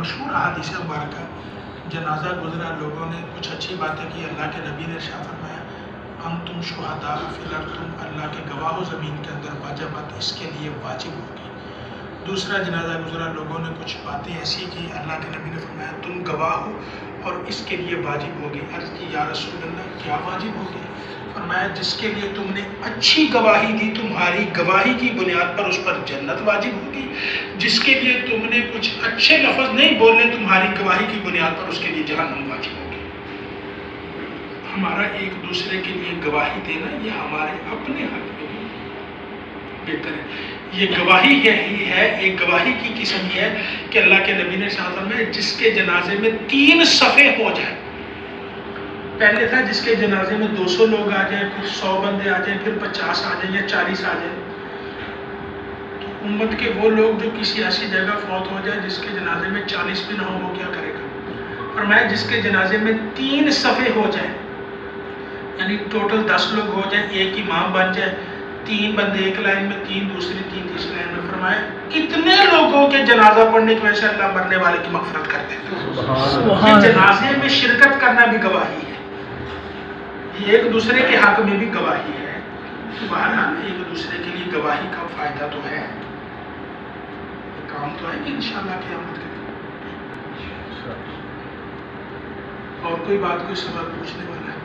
مشہور احادیث مبارکہ جنازہ گزرا، لوگوں نے کچھ اچھی باتیں کی، اللہ کے نبی نے ارشاد فرمایا انتم شہداء فی الارض، تم اللہ کے گواہ ہو زمین کے اندر، وجبت، اس کے لیے واجب ہوگی۔ دوسرا جنازہ گزرا، لوگوں نے کچھ باتیں ایسی کی، اللہ کے نبی نے فرمایا تم گواہ ہو اور اس کے لیے واجب ہوگی۔ عرض کی یا رسول اللہ کیا واجب ہوگی؟ فرمایا جس کے لیے تم نے اچھی گواہی دی، تمہاری گواہی کی بنیاد پر اس پر جنت واجب ہوگی۔ جس کے لیے تم نے کچھ اچھے لفظ نہیں بولے، تمہاری گواہی کی بنیاد پر اس کے لیے جہنم واجب ہوگی۔ ہمارا ایک دوسرے کے لیے گواہی دینا یہ ہمارے اپنے حق میں بھی بہتر ہے۔ یہ گواہی یہی ہے، ایک گواہی کی قسم یہ ہے کہ اللہ کے نبی نے صلی میں جس کے جنازے میں 3 صفیں ہو جائیں۔ پہلے تھا جس کے جنازے میں 200 لوگ آ جائیں، پھر 100 بندے آ جائیں، پھر 50 آ جائیں یا 40 آ جائیں۔ تو امت کے وہ لوگ جو کسی ایسی جگہ فوت ہو جائے جس کے جنازے میں 40 بھی نہ ہو، وہ کیا کرے گا؟ فرمایا جس کے جنازے میں 3 صفیں ہو جائیں، یعنی ٹوٹل 10 لوگ ہو جائیں، ایک امام بن جائے، 3 بندے ایک لائن میں، 3 دوسری، 3 تیسری لائن میں۔ فرمایا اتنے لوگوں کے جنازہ پڑھنے کی وجہ سے اللہ مرنے والے کی مغفرت کر دیتا ہے۔ یہ جنازے میں شرکت کرنا بھی گواہی ہے، یہ ایک دوسرے کے حق میں بھی گواہی ہے۔ بہرحال ایک دوسرے کے لیے گواہی کا فائدہ تو ہے، کام تو ہے کہ انشاءاللہ قیامت کے دن۔ اور کوئی بات، کوئی سوال پوچھنے والا ہے؟